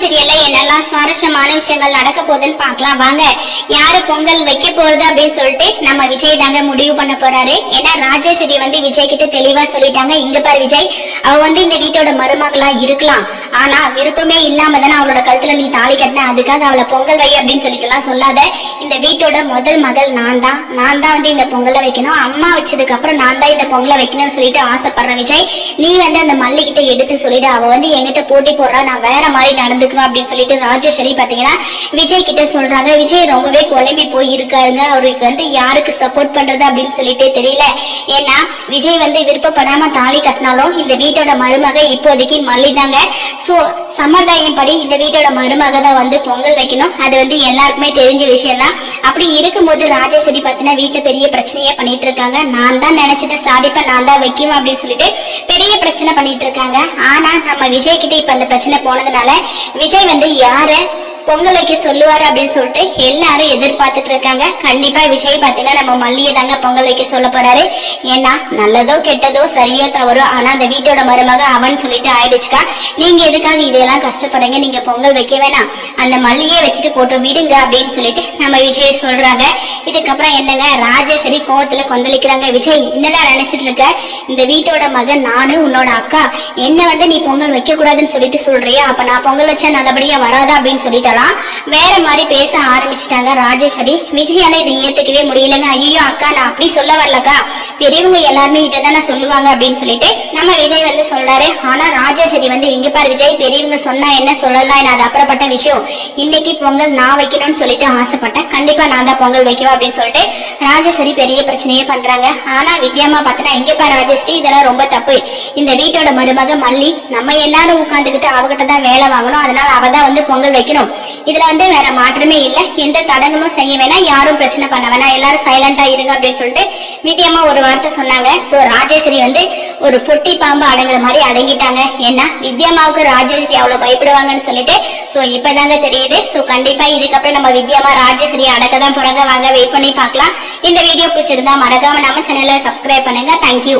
சீரியல்ல என்னெல்லாம் சுவாரஸ்யமான விஷயங்கள் நடக்க போகுதுன்னு பார்க்கலாம் வாங்க. யாரு பொங்கல் வைக்க போறது அப்படின்னு சொல்லிட்டு நம்ம விஜய் தாங்க முடிவு பண்ண போறாரு. ஏன்னா ராஜேஸ்வரி வந்து விஜய் கிட்ட தெளிவா சொல்லிட்டாங்க, இங்க பாரு விஜய், அவ வந்து இந்த வீட்டோட மருமகளா இருக்கலாம், ஆனா விருப்பமே இல்லாம தானே அவளோட கழுத்துல நீ தாலி கட்டின, அதுக்காக அவளை பொங்கல் வை அப்படின்னு சொல்லிட்டு எல்லாம் சொல்லாத. இந்த வீட்டோட முதல் மகள் நான் தான் வந்து இந்த பொங்கலை வைக்கணும், அம்மா வச்சதுக்கு அப்புறம் நான் தான் இந்த பொங்கலை வைக்கணும்னு சொல்லிட்டு ஆசைப்படுறேன் விஜய். நீ வந்து அந்த மல்லிகிட்ட எடுத்து சொல்லிட்டு, அவ வந்து என்கிட்ட போட்டி போடுறா, நான் வேற மாதிரி நடந்துக்குவேன் அப்படின்னு சொல்லிட்டு ராஜேஸ்வரி பாத்தீங்கன்னா விஜய் கிட்ட சொல்றாங்க. விஜய் ரொம்பவே குழம்பி போய் இருக்காருங்க. அவருக்கு வந்து யாருக்கு சப்போர்ட் பண்றது அப்படின்னு சொல்லிட்டு தெரியல. ஏன்னா விஜய் வந்து விருப்பப்படாம தாலி கட்டினாலும் இந்த வீட்டோட மருமக இப்போதைக்கு மல்லி தாங்க. சோ சம்பிரதாயம் படி இந்த வீட்டோட மருமக தான் வந்து பொங்கல் வைக்கணும், அது வந்து எல்லாருக்குமே தெரிஞ்ச விஷயம் தான். அப்படி இருக்கும்போது ராஜேஸ்வரி பாத்தீங்கன்னா வீட்டை பெரிய பிரச்சனையே பண்ணிட்டு இருக்காங்க. நான் தான் நினைச்சதை சாதிப்பேன், நான் தான் வைக்குவேன் அப்படின்னு சொல்லிட்டு பெரிய பிரச்சனை பண்ணிட்டு இருக்காங்க. ஆனா நம்ம விஜய் கிட்ட இப்ப அந்த பிரச்சனை போனதுனால விஜய் வந்து யார பொங்கல் வைக்க சொல்லுவாரு அப்படின்னு சொல்லிட்டு எல்லாரும் எதிர்பார்த்துட்டு இருக்காங்க. கண்டிப்பா விஜய் பாத்தீங்கன்னா நம்ம மல்லியை தாங்க பொங்கல் வைக்க சொல்ல போறாரு. ஏன்னா நல்லதோ கெட்டதோ சரியோ தவறோ, ஆனா அந்த வீட்டோட மருமக அவன் சொல்லிட்டு ஆயிடுச்சுக்கா. நீங்க எதுக்காக இதெல்லாம் கஷ்டப்படுங்க, நீங்க பொங்கல் வைக்க வேணாம், அந்த மல்லியே வச்சுட்டு போட்டு விடுங்க அப்படின்னு சொல்லிட்டு நம்ம விஜய் சொல்றாங்க. இதுக்கப்புறம் என்னங்க, ராஜேஸ்வரி கோவத்துல கொந்தளிக்கிறாங்க. விஜய் என்னடா நினைச்சிட்டு இருக்க, இந்த வீட்டோட மகன் நானு உன்னோட அக்கா, என்ன வந்து நீ பொங்கல் வைக்க கூடாதுன்னு சொல்லிட்டு சொல்றியா, அப்ப நான் பொங்கல் வச்சா நல்லபடியா வராதா அப்படின்னு சொல்லிட்டு வேற மாதிரி பேச ஆரம்பிச்சிட்டாங்க ராஜேஸ்வரி. விஜயால இதை ஏத்துக்கவே முடியலங்க. ஐயோ அக்கா, நான் அப்படி சொல்ல வரலக்கா, பெரியவங்க எல்லாருமே இதைதானே சொல்லுவாங்க அப்படின்னு சொல்லிட்டு நம்ம விஜய் வந்து சொல்றாரு. ஆனா ராஜேஸ்வரி வந்து இங்க பாரு விஜய், பெரியவங்க சொன்னா என்ன சொல்லலாம், அது அப்புறப்பட்ட விஷயம், இன்னைக்கு பொங்கல் நான் வைக்கணும்னு சொல்லிட்டு ஆசைப்பட்டேன், கண்டிப்பா நான் தான் பொங்கல் வைக்குவேன் அப்படின்னு சொல்லிட்டு ராஜேஸ்வரி பெரிய பிரச்சனையே பண்றாங்க. ஆனா வித்யாமா பார்த்தனா, இங்க பாரு ராஜேஸ்வரி, இதெல்லாம் ரொம்ப தப்பு, இந்த வீட்டோட மருமக மல்லி, நம்ம எல்லாரும் உட்காந்துக்கிட்டு அவகிட்ட தான் வேலை வாங்கணும், அதனால அவ தான் வந்து பொங்கல் வைக்கணும், இதுல வந்து வேற மாற்றமே இல்ல, எந்த தடங்களும் செய்ய வேணாம், யாரும் பிரச்சனை பண்ண வேணாம், எல்லாரும் சைலண்டா இருங்க அப்படின்னு சொல்லிட்டு வித்யாமா ஒரு வார்த்தை சொன்னாங்க. சோ ராஜேஸ்வரி வந்து ஒரு பொட்டி பாம்பு அடங்குற மாதிரி அடங்கிட்டாங்க. ஏன்னா வித்யாமாவுக்கு ராஜேஸ்வரி அவ்வளவு பயப்படுவாங்கன்னு சொல்லிட்டு சோ இப்பதாங்க தெரியுது. சோ கண்டிப்பா இதுக்கப்புறம் நம்ம வித்யாமா ராஜேஸ்வரி அடக்கதான் போறாங்க. வாங்க வெயிட் பண்ணி பார்க்கலாம். இந்த வீடியோ பிடிச்சிருந்தா மறக்காம நம்ம சேனலை சப்ஸ்கிரைப் பண்ணுங்க. தேங்க்யூ.